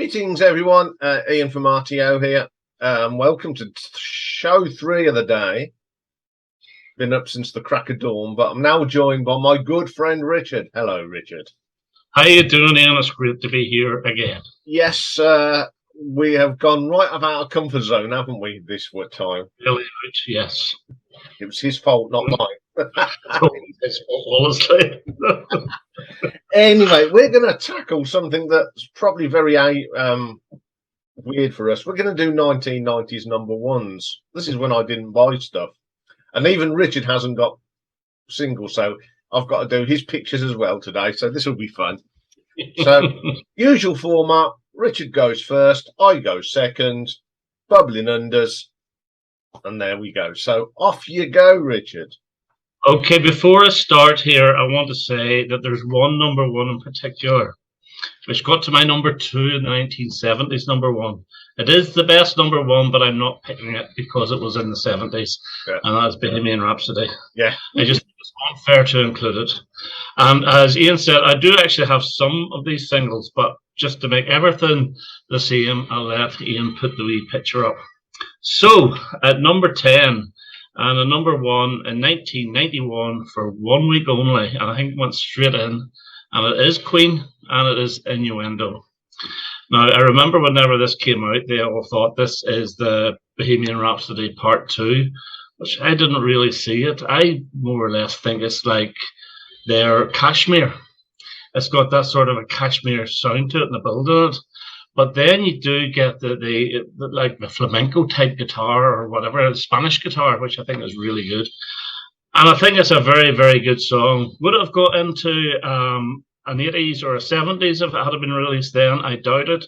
Greetings, everyone. Ian from RTO here. Welcome to show 3 of the day. Been up since the crack of dawn, but I'm now joined by my good friend Richard. Hello, Richard. How you doing, Ian? It's great to be here again. Yes, we have gone right out of our comfort zone, haven't we, this time? Really out, yes. It was his fault, not mine. Honestly. Anyway, we're going to tackle something that's probably very weird for us. We're going to do 1990s number ones. This is when I didn't buy stuff. And even Richard hasn't got singles, so I've got to do his pictures as well today. So this will be fun. So, usual format. Richard goes first. I go second. Bubbling unders. And there we go. So, off you go, Richard. Okay, before I start here, I want to say that there's one number one in particular, which got to my number 2 in the 1970s number one. It is the best number one, but I'm not picking it because it was in the 70s, and that's Bohemian Rhapsody. Yeah. I just think it's unfair to include it. And as Ian said, I do actually have some of these singles, but just to make everything the same, I'll let Ian put the wee picture up. So, at number 10, and a number one in 1991 for 1 week only, and I think it went straight in, and it is Queen, and it is Innuendo. Now, I remember whenever this came out, they all thought this is the Bohemian Rhapsody Part 2, which I didn't really see it. I more or less think it's like their Kashmir. It's got that sort of a Kashmir sound to it and the build on it. But then you do get the like the flamenco type guitar or whatever, the Spanish guitar, which I think is really good. And I think it's a very, very good song. Would it have got into an 80s or a 70s if it had been released then? I doubt it,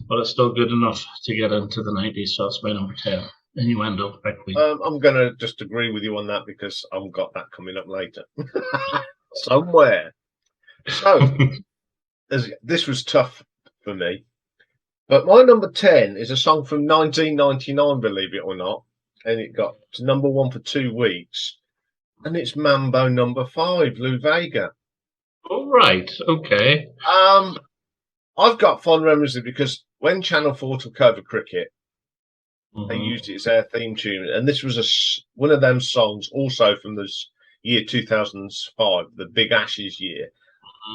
but it's still good enough to get into the 90s. So that's my number 10, Innuendo by Queen. I'm going to just agree with you on that because I've got that coming up later. Somewhere. So, this was tough for me. But my number 10 is a song from 1999, believe it or not. And it got to number 1 for 2 weeks. And it's Mambo number 5, Lou Vega. All right. Okay. I've got fond memories of it because when Channel 4 took over cricket, they used it as their theme tune. And this was one of them songs also from the year 2005, the Big Ashes year.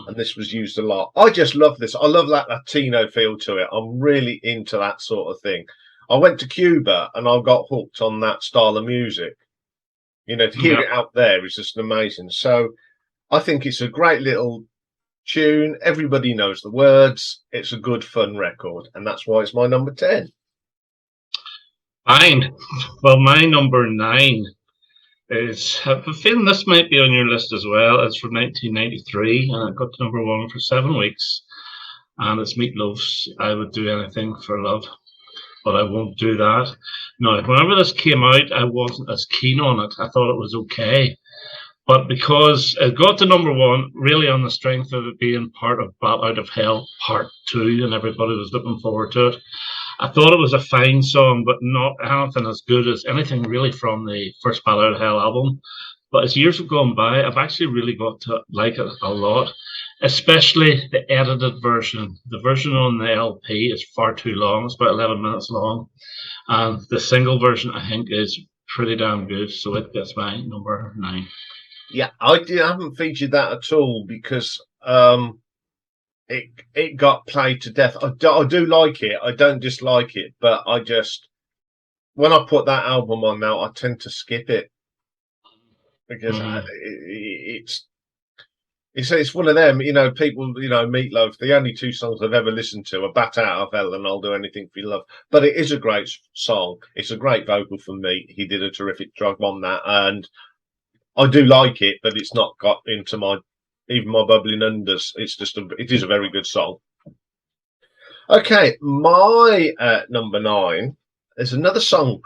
And this was used a lot. I just love this. I love that Latino feel to it. I'm really into that sort of thing. I went to Cuba and I got hooked on that style of music. You know, to hear it out there is just amazing. So I think it's a great little tune. Everybody knows the words. It's a good, fun record. And that's why it's my number 10. Fine. Well, my number 9 is, I have a feeling this might be on your list as well. It's from 1993, and it got to number 1 for 7 weeks. And it's Meat Loaf's I Would Do Anything for Love, but I won't do that. Now, whenever this came out, I wasn't as keen on it. I thought it was okay. But because it got to number 1, really on the strength of it being part of Bat Out of Hell Part 2, and everybody was looking forward to it, I thought it was a fine song, but not anything as good as anything really from the first Bat Out of Hell album. But as years have gone by, I've actually really got to like it a lot, especially the edited version. The version on the LP is far too long. It's about 11 minutes long. And the single version, I think, is pretty damn good. So it gets my number 9. Yeah, I haven't featured that at all because it got played to death. I do like it. I don't dislike it, but I just, when I put that album on now, I tend to skip it because it's one of them. You know, people. You know, Meat Loaf. The only 2 songs I've ever listened to are "Bat Out of Hell" and "I'll Do Anything for Your Love." But it is a great song. It's a great vocal from Meat. He did a terrific job on that, and I do like it. But it's not got into even my bubbling unders. It is a very good song. Okay, my number 9 is another song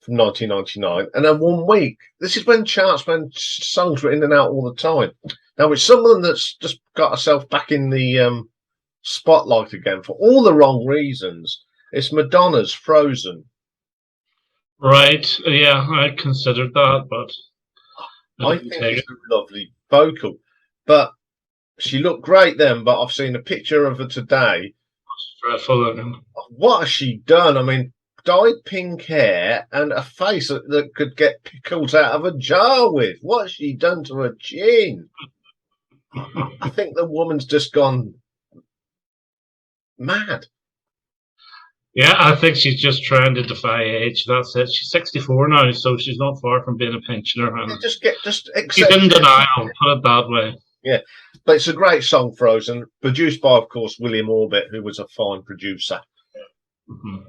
from 1999, and then 1 week. This is when songs were in and out all the time. Now it's someone that's just got herself back in the spotlight again for all the wrong reasons. It's Madonna's "Frozen." Right. Yeah, I considered that, but I think it's a lovely vocal. But she looked great then, but I've seen a picture of her today dreadful looking. What has she done? I mean, dyed pink hair and a face that could get pickles out of a jar with. What has she done to her chin? I think the woman's just gone mad. Yeah, I think she's just trying to defy age. That's it. She's 64 now, so she's not far from being a pensioner. And Just accept she's in it. denial, put it that way. Yeah, but it's a great song, Frozen, produced by, of course, William Orbit, who was a fine producer. Mhm.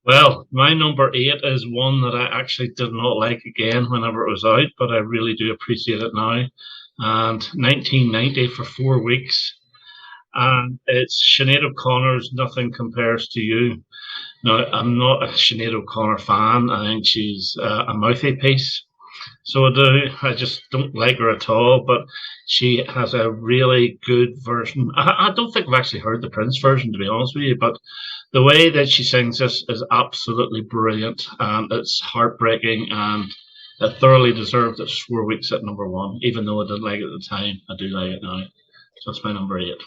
Well, my number 8 is one that I actually did not like again whenever it was out, but I really do appreciate it now. And 1990 for 4 weeks. And it's Sinead O'Connor's Nothing Compares to You. Now, I'm not a Sinead O'Connor fan. I think she's a mouthy piece. So I just don't like her at all, but she has a really good version. I don't think I've actually heard the Prince version, to be honest with you, but the way that she sings this is absolutely brilliant, and it's heartbreaking, and it thoroughly deserved its 4 weeks at number 1, even though I didn't like it at the time. I do like it now. So that's my number 8.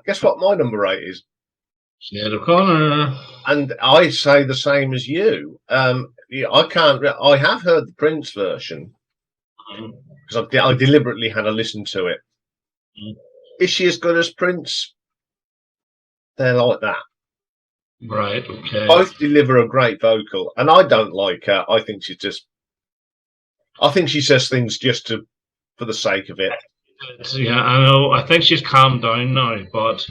Guess what my number 8 is? Sinead O'Connor. And I say the same as you. Yeah, I have heard the Prince version because I deliberately had a listen to it. Is she as good as Prince? They're like that. Right, okay. Both deliver a great vocal, and I don't like her. I think she says things just for the sake of it. Yeah, I know. I think she's calmed down now, but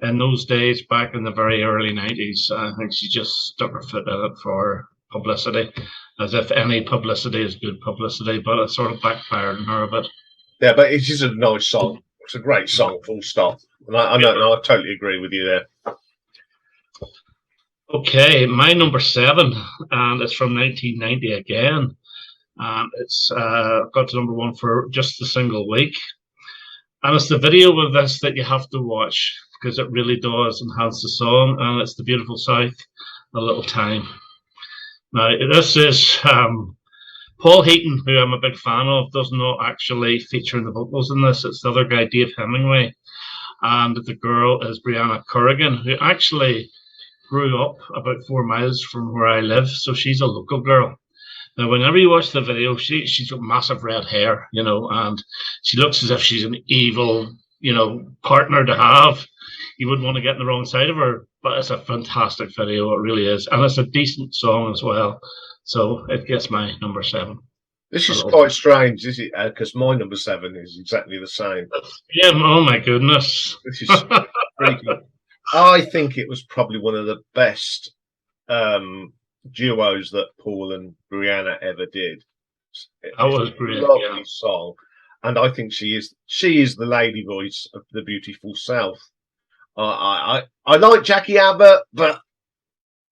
in those days, back in the very early 90s, I think she just stuck her foot in it for publicity, as if any publicity is good publicity, but it sort of backfired on her a bit. Yeah, but it is a nice song. It's a great song, full stop. And I totally agree with you there. Okay, my number 7, and it's from 1990 again. It's got to number 1 for just the single week. And it's the video of this that you have to watch, because it really does enhance the song, and it's The Beautiful South, A Little Time. Now, this is Paul Heaton, who I'm a big fan of, does not actually feature in the vocals in this. It's the other guy, Dave Hemingway, and the girl is Brianna Corrigan, who actually grew up about 4 miles from where I live, so she's a local girl. Now, whenever you watch the video, she's got massive red hair, and she looks as if she's an evil, partner to have. You wouldn't want to get in the wrong side of her, but it's a fantastic video. It really is. And it's a decent song as well. So it gets my number 7. This is quite strange, is it? Because my number 7 is exactly the same. Yeah, oh my goodness. This is freaky. I think it was probably one of the best duos that Paul and Brianna ever did. That was brilliant. Lovely song, and I think she is the lady voice of the beautiful South. I like Jackie Abbott, but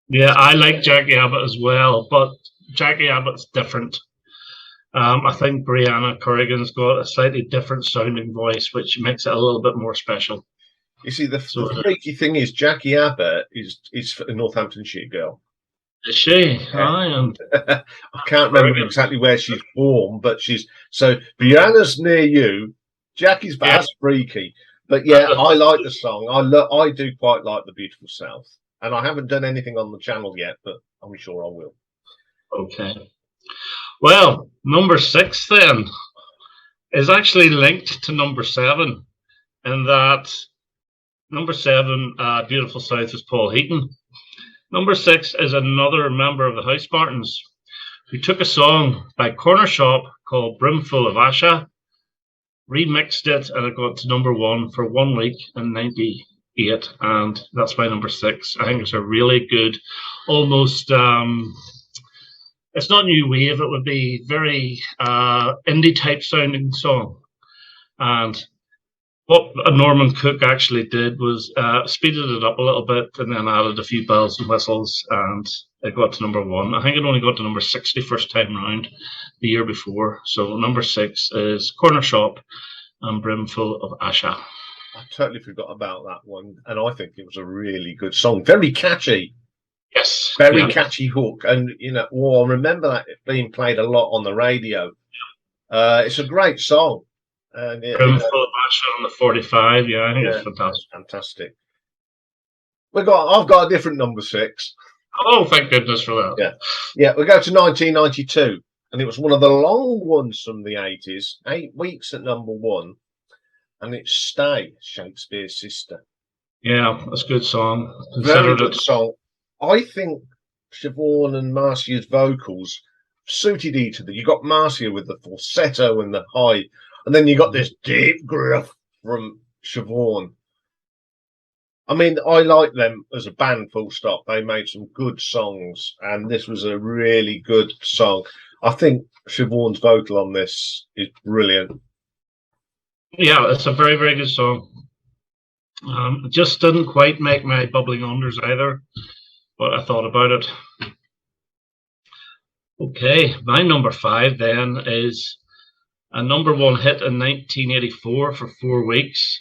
yeah, I like Jackie Abbott as well, but Jackie Abbott's different. I think Brianna Corrigan's got a slightly different sounding voice, which makes it a little bit more special. You see, the freaky thing is Jackie Abbott is a Northamptonshire girl. Is she? Yeah. I can't remember exactly where she's born, but so Brianna's near you. Jackie's that's freaky, but yeah, I like the song. I do quite like The Beautiful South, and I haven't done anything on the channel yet, but I'm sure I will. Okay. Well, number 6 then is actually linked to number 7, in that number 7, Beautiful South, is Paul Heaton. Number 6 is another member of the House Spartans, who took a song by Corner Shop called Brimful of Asha, remixed it, and it got to number 1 for 1 week in 98, and that's my number 6. I think it's a really good, almost, it's not new wave, it would be very indie type sounding song. And what Norman Cook actually did was speeded it up a little bit and then added a few bells and whistles, and it got to number 1. I think it only got to number 60 first time round the year before. So number 6 is Corner Shop and Brimful of Asha. I totally forgot about that one, and I think it was a really good song. Very catchy. Yes. Very catchy hook. And, I remember that being played a lot on the radio. It's a great song. Brimful of Asha on the 45, I think it's fantastic. Fantastic. I've got a different number 6. Oh, thank goodness for that. Yeah. We go to 1992, and it was one of the long ones from the 80s. 8 weeks at number 1, and it's "Stay," Shakespeare's Sister. Yeah, that's a good song. Very good song. I think Siobhan and Marcia's vocals suited each other. You got Marcia with the falsetto and the high, and then you got this deep gruff from Siobhan. I mean, I like them as a band, full stop. They made some good songs, and this was a really good song. I think Siobhan's vocal on this is brilliant. Yeah, it's a very, very good song. It just didn't quite make my bubbling unders either, but I thought about it. Okay, my number 5 then is a number 1 hit in 1984 for 4 weeks.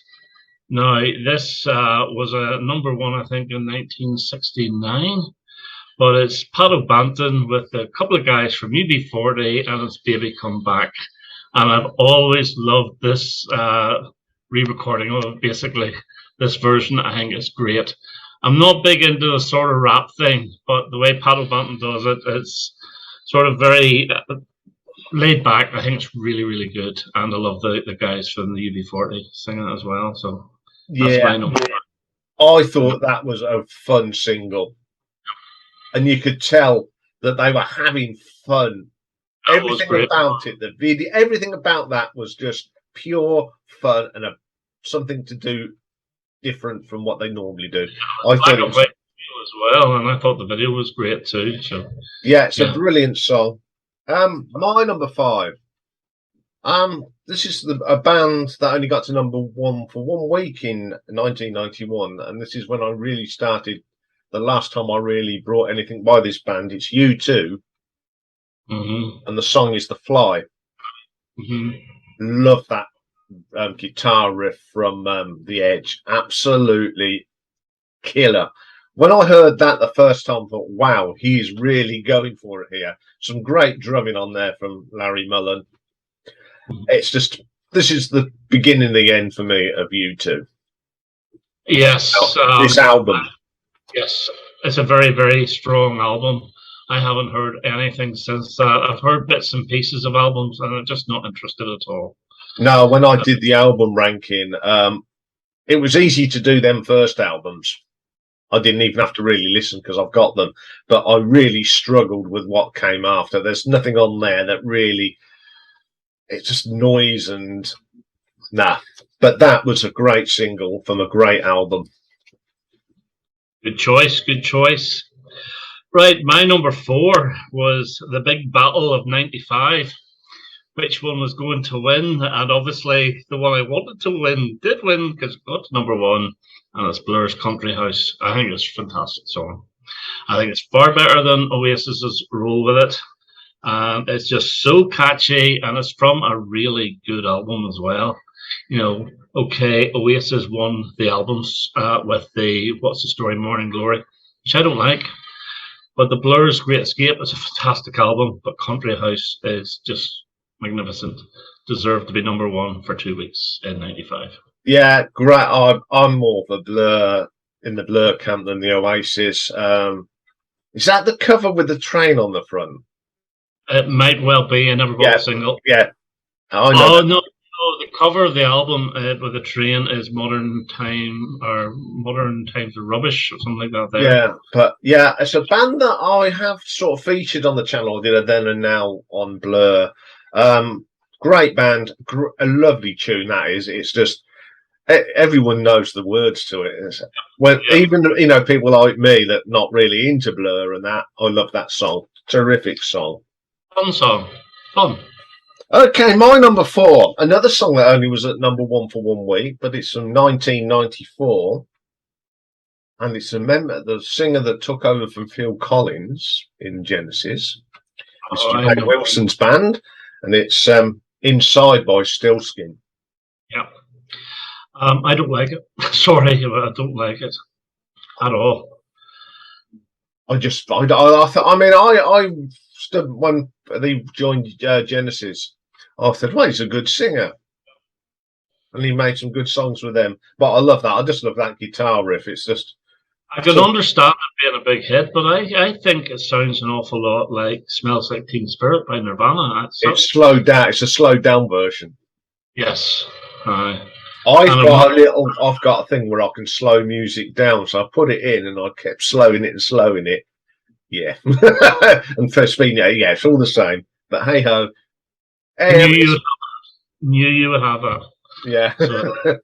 Now, this was a number 1, I think, in 1969, but it's Pat O'Banton with a couple of guys from UB40 and it's "Baby Come Back." And I've always loved this re-recording of basically this version. I think it's great. I'm not big into the sort of rap thing, but the way Pat O'Banton does it, it's sort of very laid back. I think it's really, really good. And I love the guys from the UB40 singing it as well. So that's my number 1. I thought that was a fun single. And you could tell that they were having fun. Everything about it, the video, everything about that was just pure fun and something to do different from what they normally do. I thought it was as well, and I thought the video was great too. So it's a brilliant song. My number 5. This is a band that only got to number 1 for 1 week in 1991, and this is when I really started. The last time I really brought anything by this band, it's U2. And the song is "The Fly." Love that guitar riff from The Edge. Absolutely killer. When I heard that the first time, I thought, wow, he's really going for it here. Some great drumming on there from Larry Mullen. It's just, this is the beginning, the end for me of U2. Yes. This album. Yes, it's a very, very strong album. I haven't heard anything since that. I've heard bits and pieces of albums, and I'm just not interested at all. No, when I did the album ranking, it was easy to do them first albums. I didn't even have to really listen because I've got them. But I really struggled with what came after. There's nothing on there that really... It's just noise and... Nah. But that was a great single from a great album. Good choice, good choice. Right, my number 4 was the big battle of 95. Which one was going to win? And obviously, the one I wanted to win did win because it got to number 1, and it's Blur's "Country House." I think it's a fantastic song. I think it's far better than Oasis's "Roll With It." And it's just so catchy, and it's from a really good album as well. You know, okay, Oasis won the albums with the What's the Story, Morning Glory, which I don't like. But the Blur's "Great Escape" is a fantastic album, but "Country House" is just magnificent. Deserved to be number 1 for 2 weeks in 95. Yeah, great. I'm more of a Blur, in the Blur camp than the Oasis. Is that the cover with the train on the front? It might well be. I never bought a single. Yeah. Oh, no. The cover of the album with the train is "Modern Time" or "Modern Times of Rubbish" or something like that. There. Yeah, but yeah, it's a band that I have sort of featured on the channel. I did a then and now on Blur. Great band, a lovely tune that is. It's just everyone knows the words to it. Even people like me that not really into Blur and that, I love that song. Terrific song. Fun song. Fun. Okay, my number 4, another song that only was at number 1 for 1 week, but it's from 1994, and it's the singer that took over from Phil Collins in Genesis. It's Sinead Wilson's band, and it's "Inside" by Stillskin. Yeah, I don't like it. Sorry, but I don't like it at all. I stood when they joined Genesis. I said, well, he's a good singer. And he made some good songs with them. But I love that. I just love that guitar riff. It's just I can So understand it being a big hit, but I think it sounds an awful lot like "Smells Like Teen Spirit" by Nirvana. So, it's slowed down. It's a slowed down version. yes, I've and I've got a thing where I can slow music down, so I put it in and I kept slowing it and slowing it. Yeah, and for speeding, yeah, it's all the same. But hey ho, I knew you would have that. yeah. So,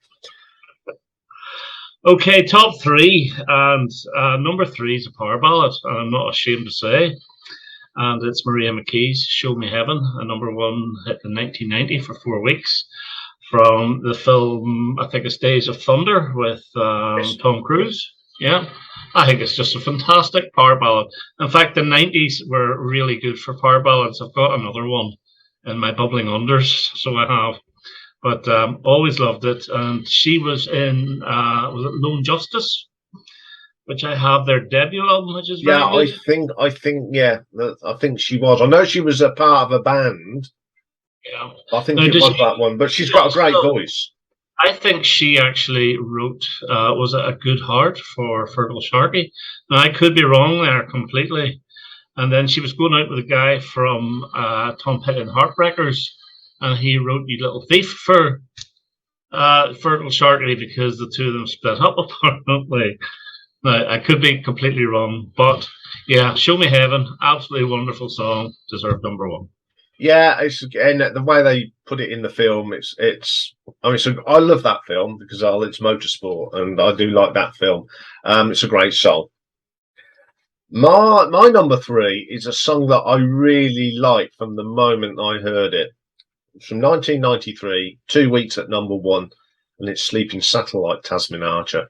okay, top three, and number three is a power ballad, and I'm not ashamed to say. And it's Maria McKee's "Show Me Heaven," a number one hit in 1990 for 4 weeks, from the film, I think it's Days of Thunder with Yes. Tom Cruise. Yeah, I think it's just a fantastic power ballad. In fact, the 90s were really good for power ballads. I've got another one in my bubbling unders, so I have. But always loved it. And she was in, was it Lone Justice, which I have their debut album, which is very Yeah, good. yeah, I think she was. I know she was a part of a band. Yeah. I think Now, it was that one, but she's got a great voice. I think she actually wrote, was it A Good Heart for Fergal Sharkey? Now, I could be wrong there completely. And then she was going out with a guy from Tom Petty and Heartbreakers, and he wrote You Little Thief for Fergal Sharkey because the two of them split up apparently. Now, I could be completely wrong, but yeah, Show Me Heaven, absolutely wonderful song, deserved number one. Yeah, and the way they put it in the film, I mean, I love that film because it's motorsport, and I do like that film. It's a great song. My number three is a song that I really like from the moment I heard it. It's from 1993, 2 weeks at number one, and it's "Sleeping Satellite," Tasmin Archer.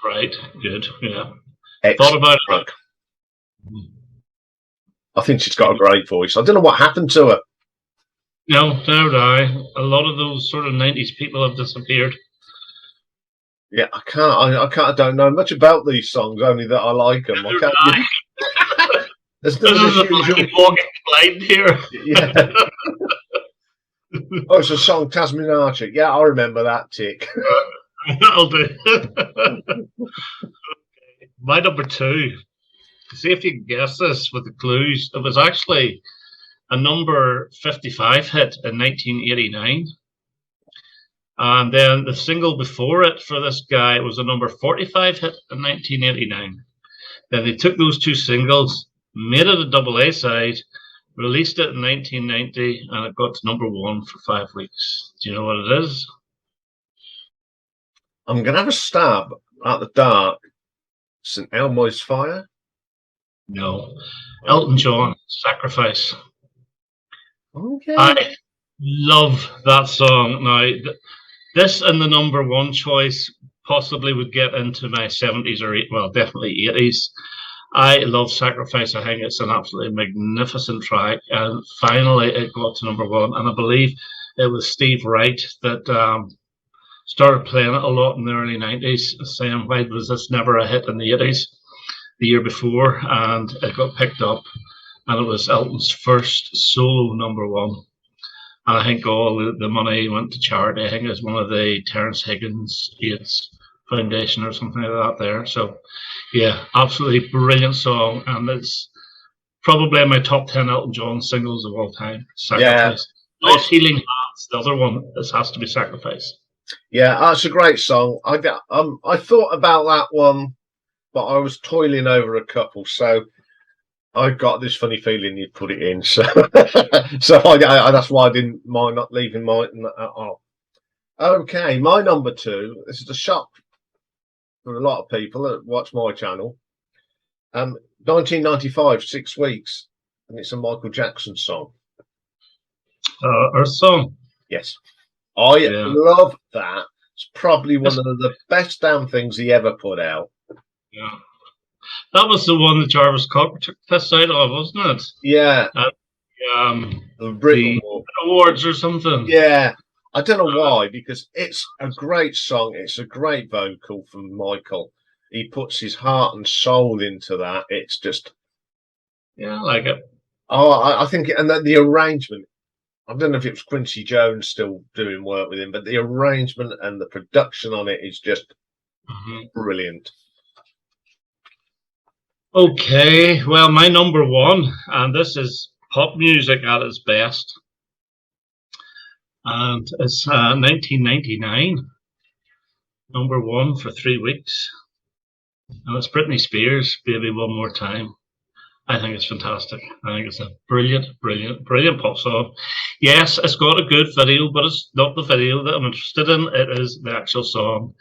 Right, good, yeah. Excellent Thought about track. I think she's got a great voice. I don't know what happened to her. No, neither do I. A lot of those sort of 90s people have disappeared. Yeah, I can't. I don't know much about these songs. Only that I like them. I can't. There's no usual walking blind here. Yeah. Oh, it's a song, Tasmin Archer. Yeah, I remember that tick. That'll do. My number two. See if you can guess this with the clues. It was actually a number 55 hit in 1989. And then the single before it for this guy was a number 45 hit in 1989. Then they took those two singles, made it a double A side, released it in 1990, and it got to number one for 5 weeks. Do you know what it is? I'm going to have a stab at the dark. St. Elmo's Fire? No. Elton John, Sacrifice. Okay. I love that song. Now, this and the number one choice possibly would get into my 70s or, well, definitely 80s. I love Sacrifice. I think it's an absolutely magnificent track. And finally, it got to number one. And I believe it was Steve Wright that started playing it a lot in the early 90s, saying, why was this never a hit in the 80s? The year before, and it got picked up, and it was Elton's first solo number one. And I think all the money went to charity. I think it was one of the Terence Higgins AIDS Foundation or something like that there. So, yeah, absolutely brilliant song, and it's probably in my top 10 Elton John singles of all time. Sacrifice. Yeah. Nice Healing Hands, the other one, this has to be Sacrifice. Yeah, that's a great song. I thought about that one, but I was toiling over a couple, so I got this funny feeling you'd put it in. So, that's why I didn't mind not leaving mine off. Okay, my number two. This is a shock for a lot of people that watch my channel. 1995, 6 weeks, and it's a Michael Jackson song. Earth Song. Yes, I love that. It's probably one of the best damn things he ever put out. Yeah, that was the one that Jarvis Cocker took the piss out of, wasn't it? Yeah. The Awards or something. Yeah. I don't know why, because it's a great song. It's a great vocal from Michael. He puts his heart and soul into that. It's just... Yeah, I like it. Oh, I think... And the arrangement... I don't know if it was Quincy Jones still doing work with him, but the arrangement and the production on it is just brilliant. Okay, well, my number one, and this is pop music at its best, and it's 1999, number one for 3 weeks, and it's Britney Spears, Baby One More Time. I think it's fantastic. I think it's a brilliant, brilliant, brilliant pop song. Yes, it's got a good video, but it's not the video that I'm interested in. It is the actual song.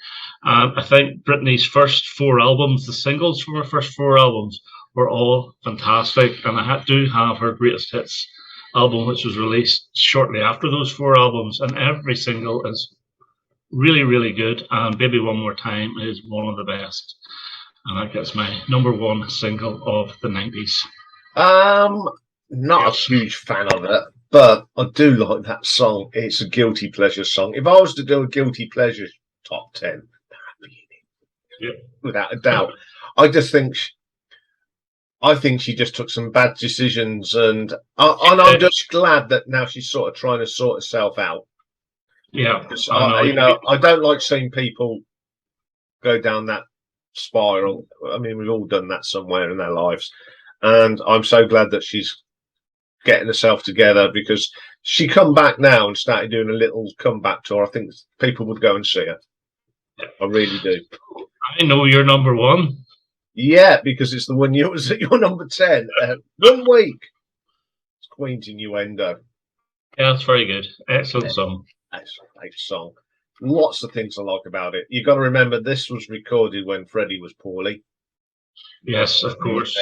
I think Britney's first 4 albums, the singles from her first 4 albums, were all fantastic. And I do have her greatest hits album, which was released shortly after those 4 albums. And every single is really, really good. And Baby One More Time is one of the best. And that gets my number one single of the 90s. Not a huge fan of it, but I do like that song. It's a guilty pleasure song. If I was to do a guilty pleasure top 10, that'd be in it. Without a doubt. I think she just took some bad decisions, and I'm just glad that now she's sort of trying to sort herself out. Yeah, I don't like seeing people go down that spiral. I mean, we've all done that somewhere in our lives, and I'm so glad that she's getting herself together, because she come back now and started doing a little comeback tour. I think people would go and see her. I really do. I know you're number one. Yeah, because it's the one you was at your number 10. 1 week. It's Queen's Innuendo. Yeah, that's very good. Excellent song. Excellent song. Lots of things I like about it. You've got to remember, this was recorded when Freddie was poorly. Yes, of course.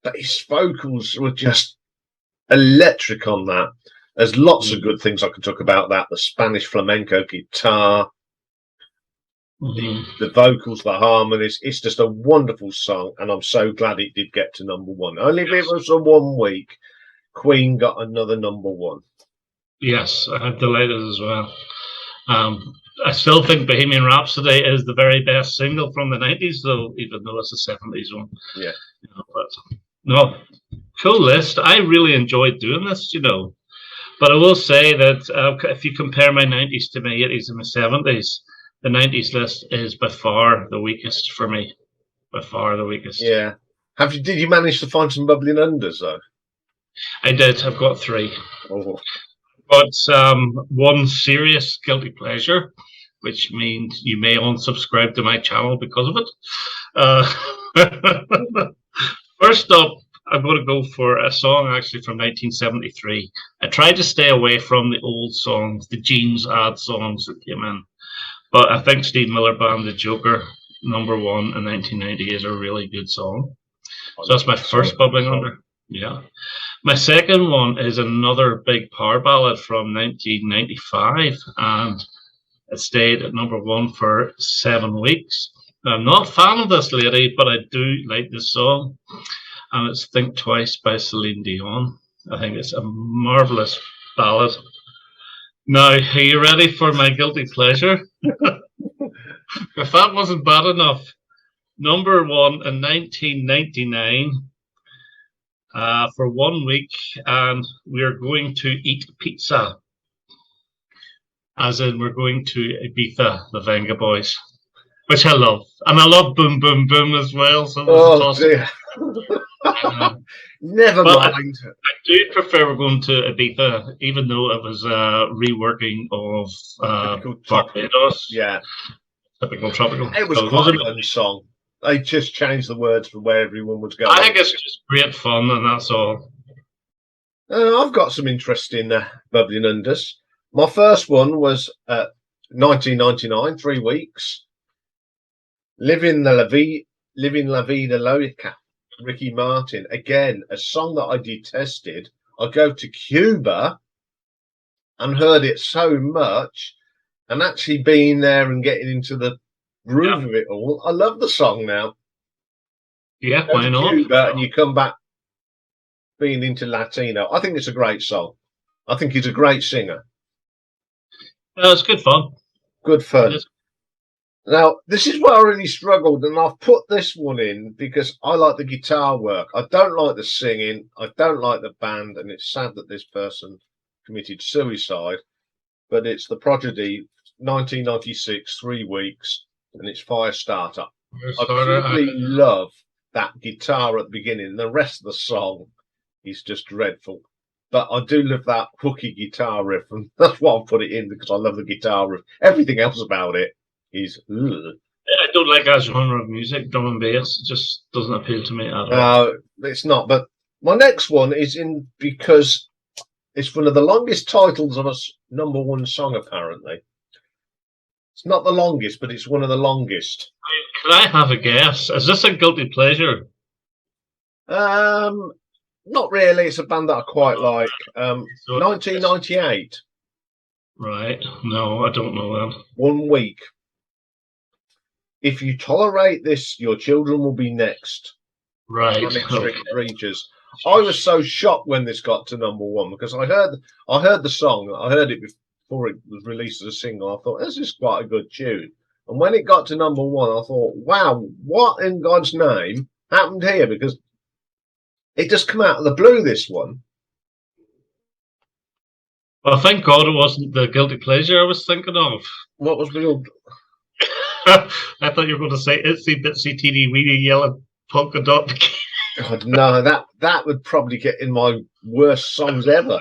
But his vocals were just electric on that. There's lots of good things I can talk about that. The Spanish flamenco guitar, the vocals, the harmonies. It's just a wonderful song, and I'm so glad it did get to number one. Only if it was a 1 week, Queen got another number one. Yes, I'm delighted as well. I still think Bohemian Rhapsody is the very best single from the 90s, though, even though it's a 70s one. Yeah. But no, cool list. I really enjoyed doing this, But I will say that if you compare my 90s to my 80s and my 70s, the 90s list is by far the weakest for me. By far the weakest. Yeah. Did you manage to find some bubbling unders, though? I did. I've got 3. Oh. But one serious guilty pleasure, which means you may unsubscribe to my channel because of it. First up, I'm going to go for a song actually from 1973. I tried to stay away from the old songs, the Jeans ad songs that came in. But I think Steve Miller Band, The Joker, number one in 1990 is a really good song. So that's my first bubbling under. Yeah. My second one is another big power ballad from 1995, and it stayed at number one for 7 weeks. I'm not a fan of this lady, but I do like this song, and it's Think Twice by Celine Dion. I think it's a marvelous ballad. Now, are you ready for my guilty pleasure? If that wasn't bad enough, number one in 1999, for 1 week, and we're going to eat pizza. As in, we're going to Ibiza, the Venga Boys, which I love. And I love Boom Boom Boom as well. So dear. Never mind. I do prefer we're going to Ibiza, even though it was a reworking of Barbados. Yeah. Typical tropical. It was quite a fun song. They just changed the words for where everyone was going. I think it's just great fun, and that's all. I've got some interesting bubbling unders. My first one was 1999, 3 weeks. Living La Vida Loca, Ricky Martin. Again, a song that I detested. I go to Cuba and heard it so much, and actually being there and getting into the groove of it all. I love the song now. Yeah, why not? Cuba, and you come back being into Latino. I think it's a great song. I think he's a great singer. It's good fun. Good fun. Now, this is where I really struggled, and I've put this one in because I like the guitar work. I don't like the singing. I don't like the band, and it's sad that this person committed suicide. But it's the Prodigy, 1996, 3 weeks, and it's Firestarter. I really love that guitar at the beginning. The rest of the song is just dreadful. But I do love that hooky guitar riff, and that's why I put it in, because I love the guitar riff. Everything else about it is... Ugh. I don't like that genre of music, drum and bass. It just doesn't appeal to me at all. No, it's not. But my next one is in because it's one of the longest titles of a #1 song, apparently. It's not the longest, but it's one of the longest. Can I have a guess? Is this a guilty pleasure? Not really. It's a band that I quite like. So 1998. Right. No, I don't know that. 1 week. If you tolerate this, your children will be next. Right. Manic Street Preachers. I was so shocked when this got to #1 because I heard the song. I heard it before it was released as a single. I thought, this is quite a good tune. And when it got to #1, I thought, wow, what in God's name happened here? Because it just come out of the blue, this one. Well, thank God it wasn't the guilty pleasure I was thinking of. What was real? I thought you were going to say Itsy Bitsy Teeny Weeny Yellow Polka Dot. God, no, that would probably get in my worst songs ever.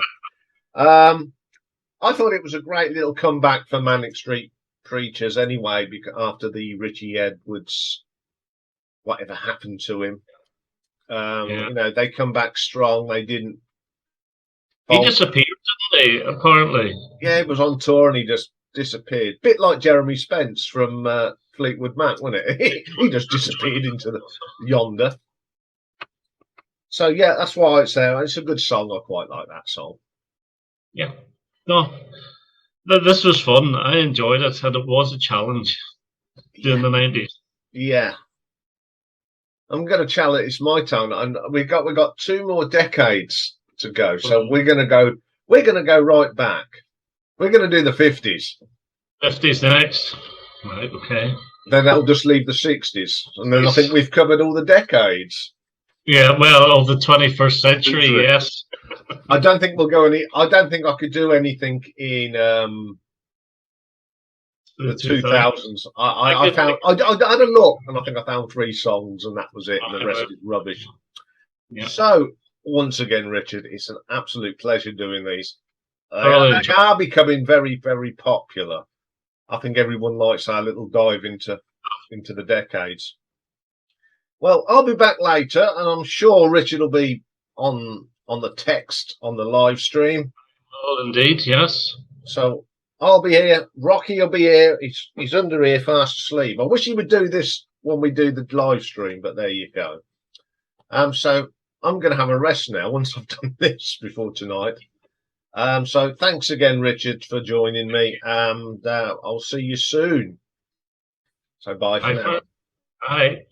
I thought it was a great little comeback for Manic Street Preachers anyway, because after the Richie Edwards, whatever happened to him. You know, they come back strong. They didn't. He disappeared, didn't he? Apparently. Yeah, it was on tour and he just disappeared. Bit like Jeremy Spence from Fleetwood Mac, wasn't it? He just disappeared into the yonder. So yeah, that's why it's there. It's a good song. I quite like that song. Yeah. No, this was fun. I enjoyed it, and it was a challenge during the 90s. Yeah. I'm going to challenge. It's my turn, and we got 2 more decades to go. So we're going to go right back. We're going to do the 50s. 50s next. Right. Okay. Then that'll just leave the 60s, and then I think we've covered all the decades. Yeah. Well, of the 21st century, yes. I don't think we'll go any. I don't think I could do anything in the 2000s. I found. I had a look, and I think I found 3 songs, and that was it. And the rest is rubbish. Yeah. So once again, Richard, it's an absolute pleasure doing these. They are becoming very, very popular. I think everyone likes our little dive into the decades. Well, I'll be back later, and I'm sure Richard will be on the text on the live stream. Oh, indeed, yes. So I'll be here. Rocky will be here. He's under here, fast asleep. I wish he would do this when we do the live stream, but there you go. So I'm going to have a rest now once I've done this before tonight. So thanks again, Richard, for joining me, and I'll see you soon. So bye for now. Bye.